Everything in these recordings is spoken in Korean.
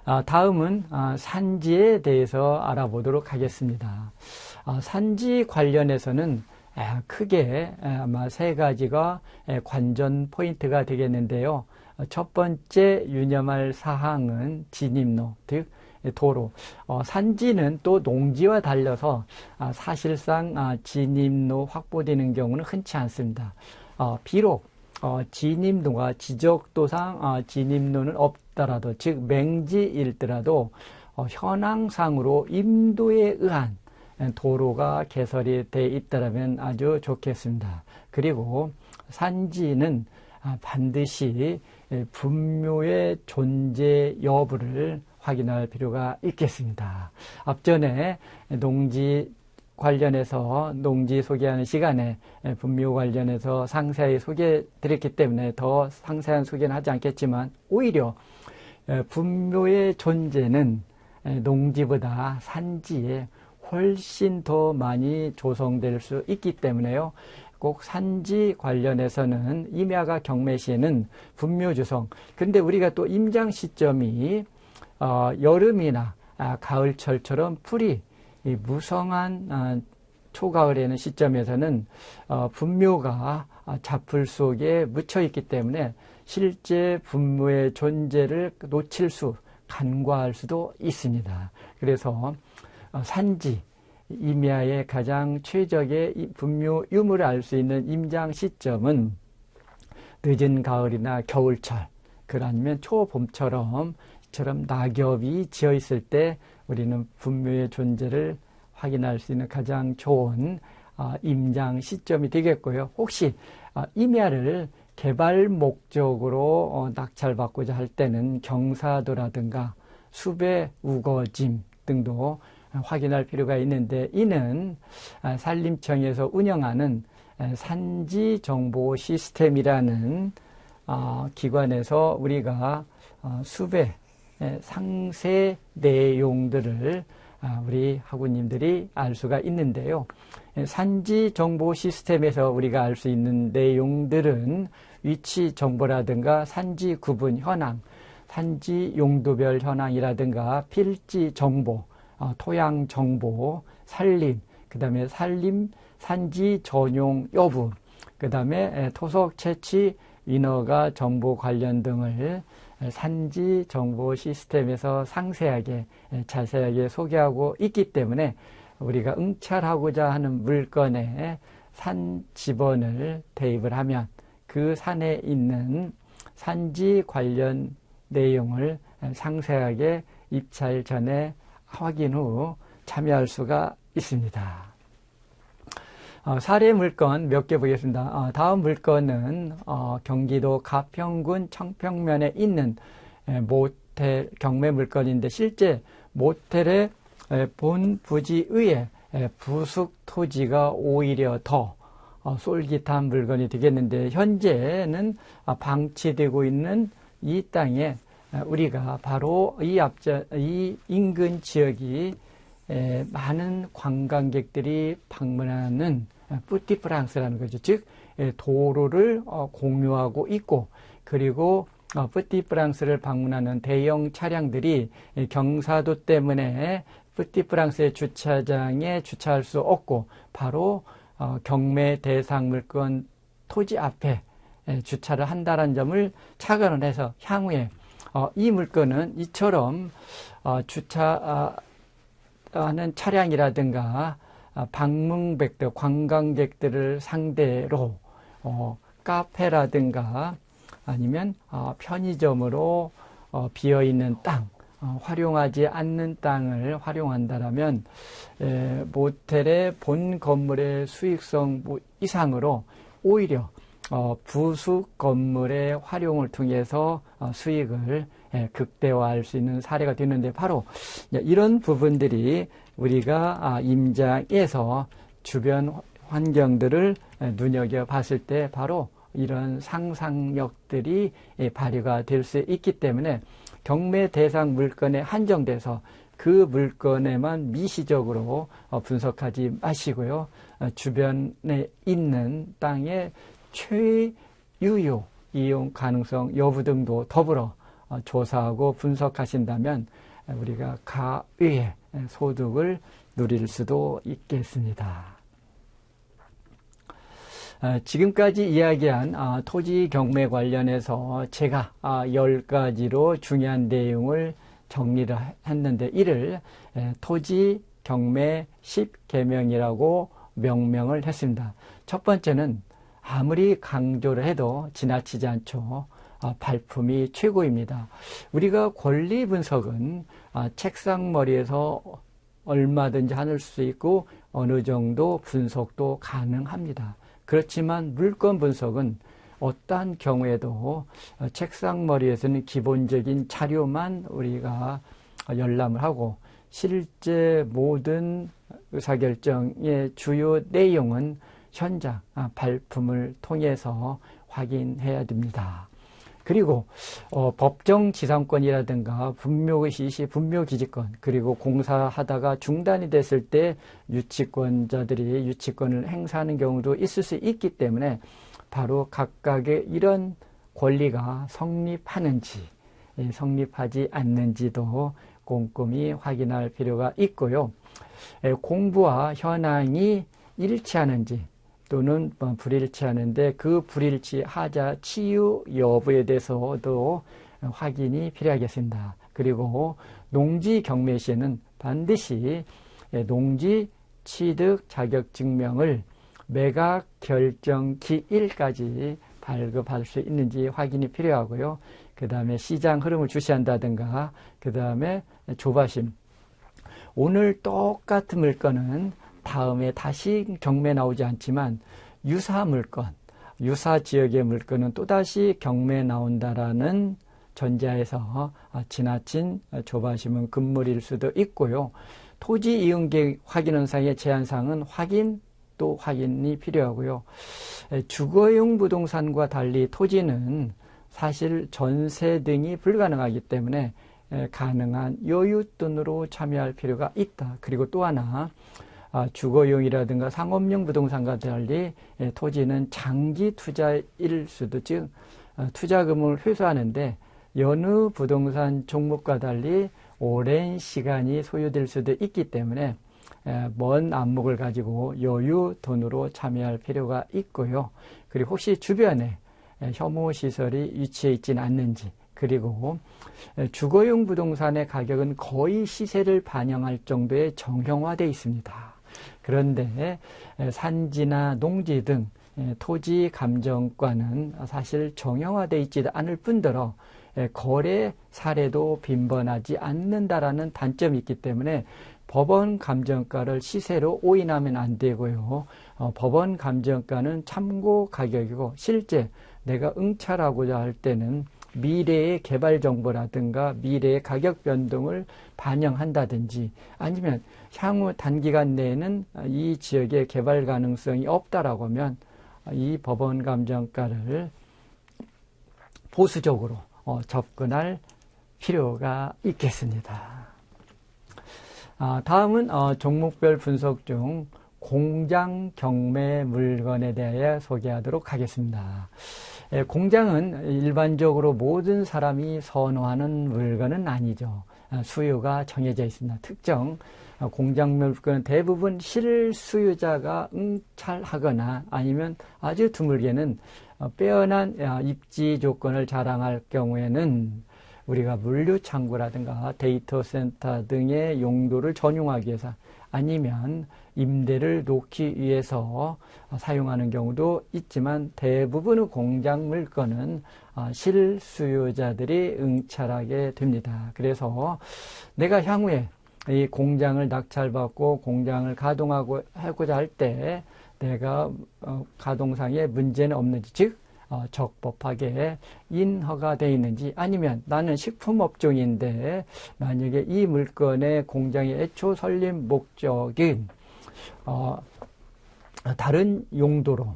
다음은 산지에 대해서 알아보도록 하겠습니다. 산지 관련해서는 크게 아마 세 가지가 관전 포인트가 되겠는데요. 첫 번째 유념할 사항은 진입로, 즉 도로. 산지는 또 농지와 달려서 사실상 진입로 확보되는 경우는 흔치 않습니다. 비록 진입로가 지적도상 진입로는 없더라도, 즉 맹지일더라도 현황상으로 임도에 의한 도로가 개설이 되어 있다면 아주 좋겠습니다. 그리고 산지는 반드시 분묘의 존재 여부를 확인할 필요가 있겠습니다. 앞전에 농지 관련해서 농지 소개하는 시간에 분묘 관련해서 상세히 소개해 드렸기 때문에 더 상세한 소개는 하지 않겠지만, 오히려 분묘의 존재는 농지보다 산지에 훨씬 더 많이 조성될 수 있기 때문에요. 꼭 산지 관련해서는 임야가 경매시에는 분묘주성, 그런데 우리가 또 임장 시점이 여름이나 가을철처럼 풀이 무성한 초가을에는 시점에서는 분묘가 잡풀 속에 묻혀 있기 때문에 실제 분묘의 존재를 놓칠 수, 간과할 수도 있습니다. 그래서 산지, 임야의 가장 최적의 분묘 유무를 알 수 있는 임장 시점은 늦은 가을이나 겨울철, 아니면 초봄처럼 낙엽이 지어 있을 때 우리는 분묘의 존재를 확인할 수 있는 가장 좋은 임장 시점이 되겠고요. 혹시 임야를 개발 목적으로 낙찰받고자 할 때는 경사도라든가 숲의 우거짐 등도 확인할 필요가 있는데, 이는 산림청에서 운영하는 산지정보 시스템이라는 기관에서 우리가 숲의 상세 내용들을 우리 학우님들이 알 수가 있는데요. 산지정보 시스템에서 우리가 알 수 있는 내용들은 위치 정보라든가 산지 구분 현황, 산지 용도별 현황이라든가 필지 정보, 토양 정보, 산림, 그 다음에 산지 전용 여부, 그 다음에 토속 채취 인허가 정보 관련 등을 산지 정보 시스템에서 상세하게 자세하게 소개하고 있기 때문에 우리가 응찰하고자 하는 물건에 산 지번을 대입을 하면 그 산에 있는 산지 관련 내용을 상세하게 입찰 전에 확인 후 참여할 수가 있습니다. 사례 물건 몇 개 보겠습니다. 다음 물건은 경기도 가평군 청평면에 있는 모텔 경매 물건인데, 실제 모텔의 본 부지의 부숙 토지가 오히려 더 솔깃한 물건이 되겠는데, 현재는 방치되고 있는 이 땅에 우리가 바로 이 인근 지역이 많은 관광객들이 방문하는 뿌띠프랑스라는 거죠. 즉 도로를 공유하고 있고, 그리고 뿌띠프랑스를 방문하는 대형 차량들이 경사도 때문에 뿌띠프랑스의 주차장에 주차할 수 없고 바로 경매 대상 물건 토지 앞에 주차를 한다는 점을 착안을 해서 향후에 이 물건은 이처럼 주차하는 차량이라든가 방문객들, 관광객들을 상대로 카페라든가 아니면 편의점으로 비어있는 땅, 활용하지 않는 땅을 활용한다면 모텔의 본 건물의 수익성 이상으로 오히려 부숙 건물의 활용을 통해서 수익을 극대화할 수 있는 사례가 되는데, 바로 이런 부분들이 우리가 임장에서 주변 환경들을 눈여겨봤을 때 바로 이런 상상력들이 발휘가 될 수 있기 때문에 경매 대상 물건에 한정돼서 그 물건에만 미시적으로 분석하지 마시고요. 주변에 있는 땅의 최유효 이용 가능성 여부 등도 더불어 조사하고 분석하신다면 우리가 가외의 소득을 누릴 수도 있겠습니다. 지금까지 이야기한 토지 경매 관련해서 제가 10가지로 중요한 내용을 정리를 했는데 이를 토지 경매 10계명이라고 명명을 했습니다. 첫 번째는 아무리 강조를 해도 지나치지 않죠. 발품이 최고입니다. 우리가 권리 분석은 책상머리에서 얼마든지 하는 수 있고 어느 정도 분석도 가능합니다. 그렇지만 물건 분석은 어떠한 경우에도 책상머리에서는 기본적인 자료만 우리가 열람을 하고 실제 모든 의사결정의 주요 내용은 현장, 발품을 통해서 확인해야 됩니다. 그리고 법정지상권이라든가 분묘시시, 분묘기지권, 그리고 공사하다가 중단이 됐을 때 유치권자들이 유치권을 행사하는 경우도 있을 수 있기 때문에 바로 각각의 이런 권리가 성립하는지 성립하지 않는지도 꼼꼼히 확인할 필요가 있고요. 공부와 현황이 일치하는지 또는 불일치하는데 그 불일치하자 치유 여부에 대해서도 확인이 필요하겠습니다. 그리고 농지 경매 시에는 반드시 농지 취득 자격 증명을 매각 결정 기일까지 발급할 수 있는지 확인이 필요하고요. 그 다음에 시장 흐름을 주시한다든가 그 다음에 조바심. 오늘 똑같은 물건은 다음에 다시 경매 나오지 않지만 유사 물건, 유사 지역의 물건은 또다시 경매 나온다라는 전제하에서 지나친 조바심은 금물일 수도 있고요. 토지 이용계획 확인원상의 제한사항은 또 확인이 필요하고요. 주거용 부동산과 달리 토지는 사실 전세 등이 불가능하기 때문에 가능한 여윳돈으로 참여할 필요가 있다. 그리고 또 하나 주거용이라든가 상업용 부동산과 달리 토지는 장기 투자일 수도 즉 투자금을 회수하는데 여느 부동산 종목과 달리 오랜 시간이 소요될 수도 있기 때문에 먼 안목을 가지고 여유 돈으로 참여할 필요가 있고요. 그리고 혹시 주변에 혐오시설이 위치해 있지는 않는지 그리고 주거용 부동산의 가격은 거의 시세를 반영할 정도의 정형화되어 있습니다. 그런데 산지나 농지 등 토지 감정가는 사실 정형화되어 있지 않을 뿐더러 거래 사례도 빈번하지 않는다라는 단점이 있기 때문에 법원 감정가를 시세로 오인하면 안 되고요. 법원 감정가는 참고 가격이고 실제 내가 응찰하고자 할 때는 미래의 개발 정보라든가 미래의 가격 변동을 반영한다든지 아니면 향후 단기간 내에는 이 지역의 개발 가능성이 없다라고 하면 이 법원 감정가를 보수적으로 접근할 필요가 있겠습니다. 다음은 종목별 분석 중 공장 경매 물건에 대해 소개하도록 하겠습니다. 공장은 일반적으로 모든 사람이 선호하는 물건은 아니죠. 수요가 정해져 있습니다. 특정 공장 물건은 대부분 실수요자가 응찰하거나 아니면 아주 드물게는 빼어난 입지 조건을 자랑할 경우에는 우리가 물류창고라든가 데이터 센터 등의 용도를 전용하기 위해서 아니면 임대를 놓기 위해서 사용하는 경우도 있지만 대부분의 공장 물건은 실수요자들이 응찰하게 됩니다. 그래서 내가 향후에 이 공장을 낙찰받고 공장을 가동하고자 할 때 내가 가동상에 문제는 없는지 즉 적법하게 인허가 되어 있는지 아니면 나는 식품업종인데 만약에 이 물건의 공장의 애초 설립 목적인 다른 용도로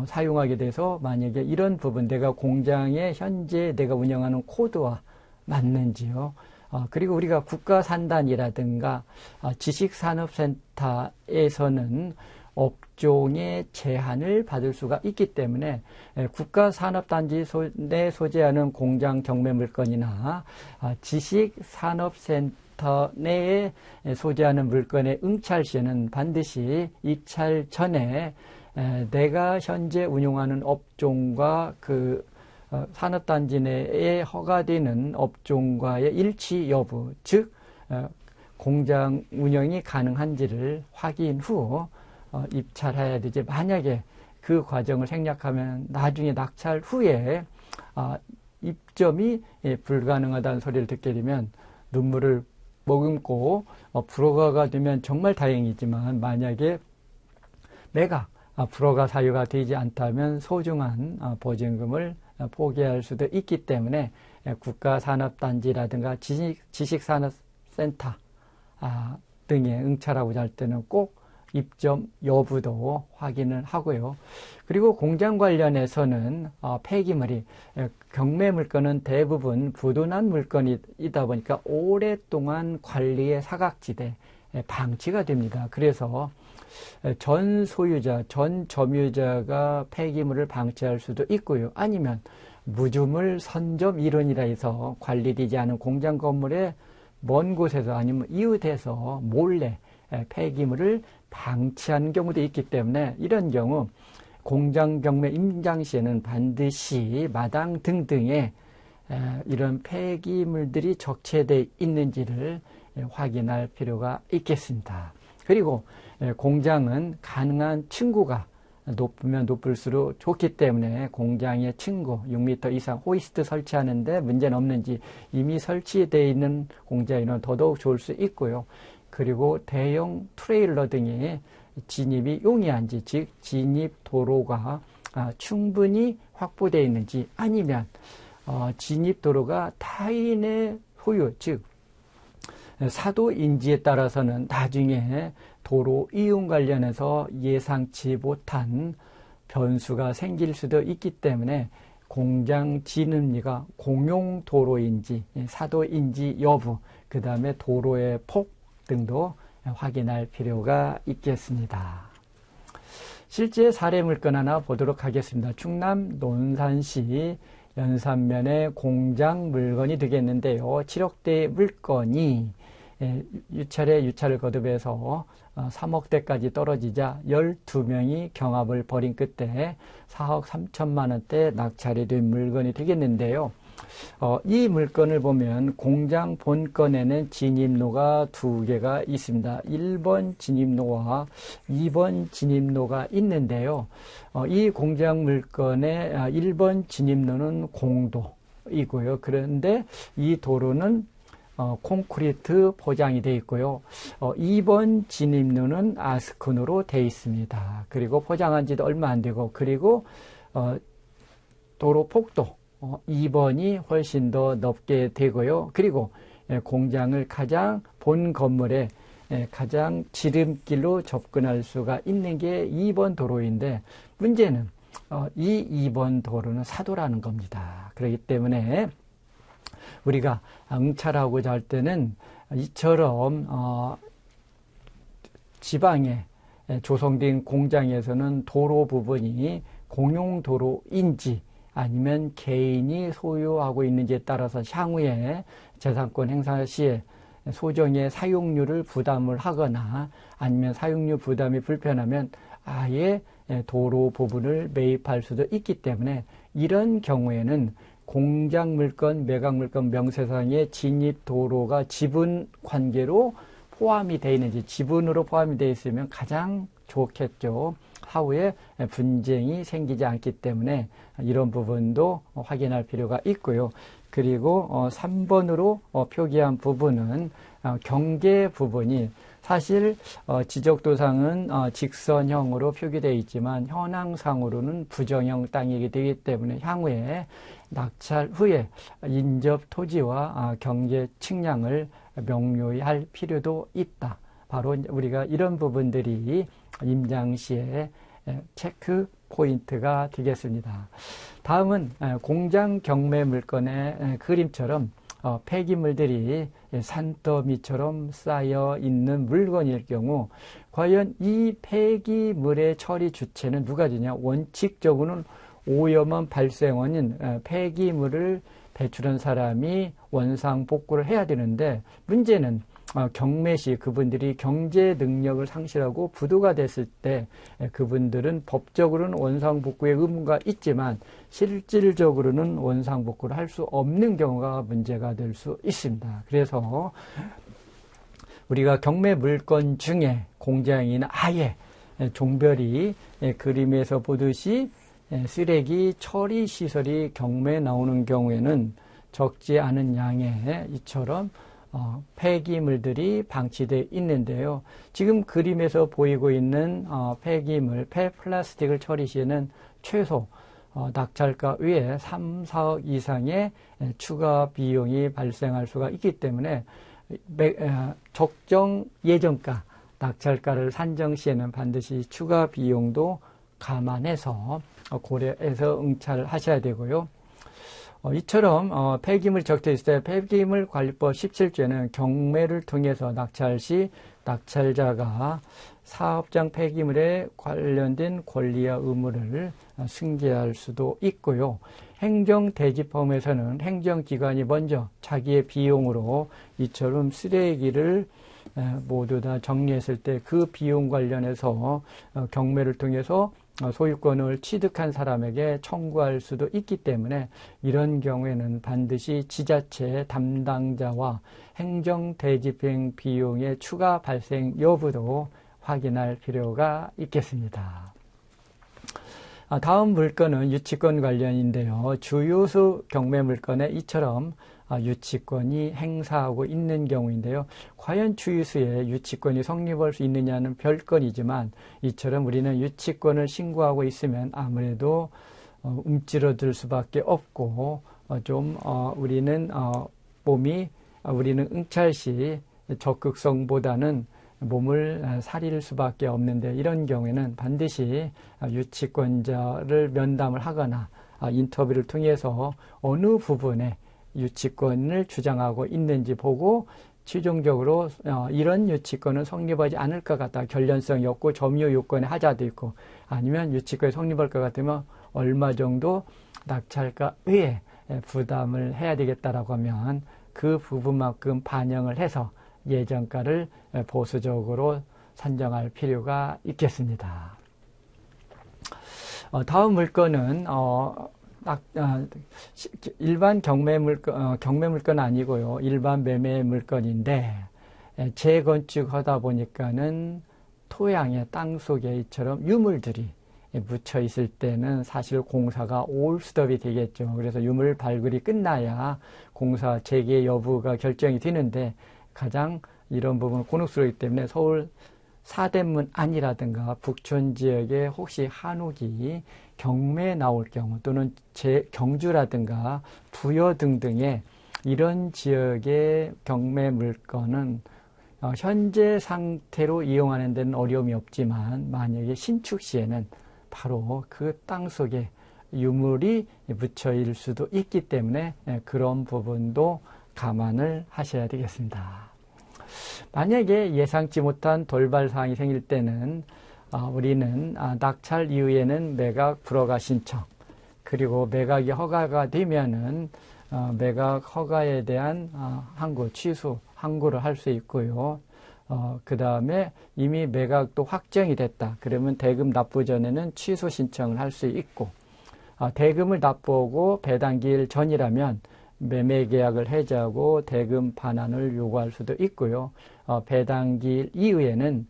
사용하게 돼서 만약에 이런 부분 내가 공장에 현재 내가 운영하는 코드와 맞는지요. 그리고 우리가 국가산단이라든가 지식산업센터에서는 업종의 제한을 받을 수가 있기 때문에 국가산업단지 내 소재하는 공장 경매 물건이나 지식산업센터 내에 소재하는 물건의 응찰 시에는 반드시 입찰 전에 내가 현재 운용하는 업종과 그 산업단지 내에 허가되는 업종과의 일치 여부, 즉 공장 운영이 가능한지를 확인 후 입찰해야 되지. 만약에 그 과정을 생략하면 나중에 낙찰 후에 입점이 불가능하다는 소리를 듣게 되면 눈물을 머금고 불허가가 되면 정말 다행이지만, 만약에 내가 불허가 사유가 되지 않다면 소중한 보증금을 포기할 수도 있기 때문에 국가산업단지라든가 지식산업센터 등에 응찰하고자 할 때는 꼭 입점 여부도 확인을 하고요. 그리고 공장 관련해서는 폐기물이, 경매 물건은 대부분 부도난 물건이다 보니까 오랫동안 관리의 사각지대, 방치가 됩니다. 그래서 전 소유자, 전 점유자가 폐기물을 방치할 수도 있고요. 아니면 무주물 선점 일원이라 해서 관리되지 않은 공장 건물의 먼 곳에서 아니면 이웃에서 몰래 폐기물을 방치하는 경우도 있기 때문에, 이런 경우 공장 경매 임장 시에는 반드시 마당 등등에 이런 폐기물들이 적체되어 있는지를 확인할 필요가 있겠습니다. 그리고 공장은 가능한 층고가 높으면 높을수록 좋기 때문에 공장의 층고 6m 이상 호이스트 설치하는데 문제는 없는지, 이미 설치되어 있는 공장이면 더더욱 좋을 수 있고요. 그리고 대형 트레일러 등의 진입이 용이한지, 즉 진입 도로가 충분히 확보되어 있는지, 아니면 진입 도로가 타인의 소유, 즉 사도인지에 따라서는 나중에 도로 이용 관련해서 예상치 못한 변수가 생길 수도 있기 때문에 공장 진입리가 공용 도로인지, 사도인지 여부, 그 다음에 도로의 폭 등도 확인할 필요가 있겠습니다. 실제 사례 물건 하나 보도록 하겠습니다. 충남 논산시 연산면의 공장 물건이 되겠는데요. 7억대의 물건이 유찰을 거듭해서 3억대까지 떨어지자 12명이 경합을 벌인 끝에 4억 3천만 원대 낙찰이 된 물건이 되겠는데요. 이 물건을 보면 공장 본건에는 진입로가 2개가 있습니다. 1번 진입로와 2번 진입로가 있는데요. 이 공장 물건의 1번 진입로는 공도이고요. 그런데 이 도로는 콘크리트 포장이 되어 있고요. 2번 진입로는 아스콘으로 되어 있습니다. 그리고 포장한 지도 얼마 안 되고, 그리고 도로 폭도 2번이 훨씬 더 넓게 되고요. 그리고 공장을 가장 본 건물에 가장 지름길로 접근할 수가 있는 게 2번 도로인데, 문제는 이 2번 도로는 사도라는 겁니다. 그렇기 때문에 우리가 응찰하고자 할 때는 이처럼 지방에 조성된 공장에서는 도로 부분이 공용 도로인지 아니면 개인이 소유하고 있는지에 따라서 향후에 재산권 행사 시에 소정의 사용료를 부담을 하거나, 아니면 사용료 부담이 불편하면 아예 도로 부분을 매입할 수도 있기 때문에, 이런 경우에는 공장 물건, 매각 물건 명세상의 진입 도로가 지분 관계로 포함이 되어 있는지, 지분으로 포함이 되어 있으면 가장 좋겠죠. 하후에 분쟁이 생기지 않기 때문에 이런 부분도 확인할 필요가 있고요. 그리고 3번으로 표기한 부분은 경계 부분이, 사실 지적도상은 직선형으로 표기되어 있지만 현황상으로는 부정형 땅이기 되기 때문에 향후에 낙찰 후에 인접 토지와 경계 측량을 명료히 할 필요도 있다. 바로 우리가 이런 부분들이 임장 시에 체크 포인트가 되겠습니다. 다음은 공장 경매 물건의 그림처럼 폐기물들이 산더미처럼 쌓여 있는 물건일 경우 과연 이 폐기물의 처리 주체는 누가 지냐? 원칙적으로는 오염원 발생원인 폐기물을 배출한 사람이 원상복구를 해야 되는데 문제는 경매시 그분들이 경제 능력을 상실하고 부도가 됐을 때 그분들은 법적으로는 원상복구의 의무가 있지만 실질적으로는 원상복구를 할 수 없는 경우가 문제가 될 수 있습니다. 그래서 우리가 경매 물건 중에 공장이나 아예 종별이 그림에서 보듯이 쓰레기 처리 시설이 경매에 나오는 경우에는 적지 않은 양의 이처럼 폐기물들이 방치되어 있는데요. 지금 그림에서 보이고 있는 폐기물, 폐플라스틱을 처리 시에는 최소 낙찰가 외에 3, 4억 이상의 추가 비용이 발생할 수가 있기 때문에 적정 예정가, 낙찰가를 산정 시에는 반드시 추가 비용도 감안해서 고려해서 응찰하셔야 되고요. 이처럼 폐기물 적재있을 때 폐기물관리법 17조에는 경매를 통해서 낙찰 시 낙찰자가 사업장 폐기물에 관련된 권리와 의무를 승계할 수도 있고요. 행정대지법에서는 행정기관이 먼저 자기의 비용으로 이처럼 쓰레기를 모두 다 정리했을 때 그 비용 관련해서 경매를 통해서 소유권을 취득한 사람에게 청구할 수도 있기 때문에 이런 경우에는 반드시 지자체 담당자와 행정대집행 비용의 추가 발생 여부도 확인할 필요가 있겠습니다. 다음 물건은 유치권 관련인데요. 주요수 경매 물건에 이처럼 유치권이 행사하고 있는 경우인데요. 과연 주유수에 유치권이 성립할 수 있느냐는 별건이지만 이처럼 우리는 유치권을 신고하고 있으면 아무래도 움츠러들 수밖에 없고 우리는 우리는 응찰 시 적극성보다는 몸을 사릴 수밖에 없는데 이런 경우에는 반드시 유치권자를 면담을 하거나 인터뷰를 통해서 어느 부분에 유치권을 주장하고 있는지 보고 최종적으로 이런 유치권은 성립하지 않을 것 같다. 결련성이 없고 점유 요건의 하자도 있고 아니면 유치권이 성립할 것 같으면 얼마 정도 낙찰가 외에 부담을 해야 되겠다라고 하면 그 부분만큼 반영을 해서 예정가를 보수적으로 산정할 필요가 있겠습니다. 다음 물건은 일반 경매 물건 아니고요. 일반 매매 물건인데 재건축하다 보니까는 토양에 땅 속에 이처럼 유물들이 묻혀 있을 때는 사실 공사가 올스톱이 되겠죠. 그래서 유물 발굴이 끝나야 공사 재개 여부가 결정이 되는데 가장 이런 부분은 곤혹스럽기 때문에 서울 사대문 안이라든가 북촌 지역에 혹시 한옥이 경매에 나올 경우 또는 경주라든가 부여 등등의 이런 지역의 경매 물건은 현재 상태로 이용하는 데는 어려움이 없지만 만약에 신축 시에는 바로 그 땅 속에 유물이 묻혀있을 수도 있기 때문에 그런 부분도 감안을 하셔야 되겠습니다. 만약에 예상치 못한 돌발 사항이 생길 때는 우리는 낙찰 이후에는 매각 불허가 신청 그리고 매각이 허가가 되면은 매각 허가에 대한 항고 취소 항고를 할 수 있고요. 그 다음에 이미 매각도 확정이 됐다. 그러면 대금 납부 전에는 취소 신청을 할 수 있고 대금을 납부하고 배당기일 전이라면 매매 계약을 해지하고 대금 반환을 요구할 수도 있고요. 배당기일 이후에는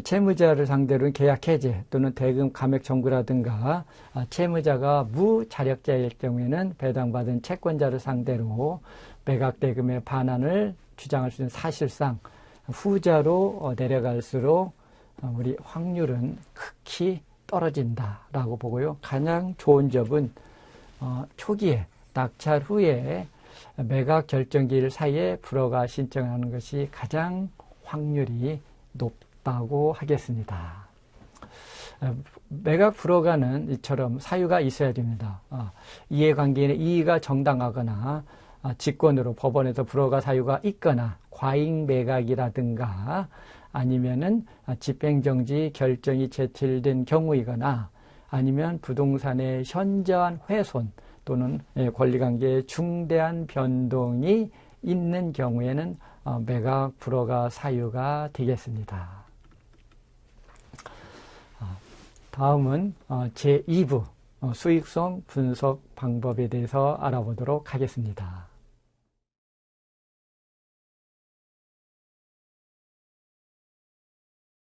채무자를 상대로는 계약 해제 또는 대금 감액 청구라든가 채무자가 무자력자일 경우에는 배당받은 채권자를 상대로 매각 대금의 반환을 주장할 수 있는 사실상 후자로 내려갈수록 우리 확률은 극히 떨어진다라고 보고요. 가장 좋은 점은 초기에 낙찰 후에 매각 결정기일 사이에 불허가 신청하는 것이 가장 확률이 높다고 하겠습니다. 매각 불허가는 이처럼 사유가 있어야 됩니다. 이해관계인의 이의가 정당하거나 직권으로 법원에서 불허가 사유가 있거나 과잉 매각이라든가 아니면은 집행정지 결정이 제출된 경우이거나 아니면 부동산의 현저한 훼손 또는 권리관계에 중대한 변동이 있는 경우에는 매각 불허가 사유가 되겠습니다. 다음은 제2부 수익성 분석 방법에 대해서 알아보도록 하겠습니다.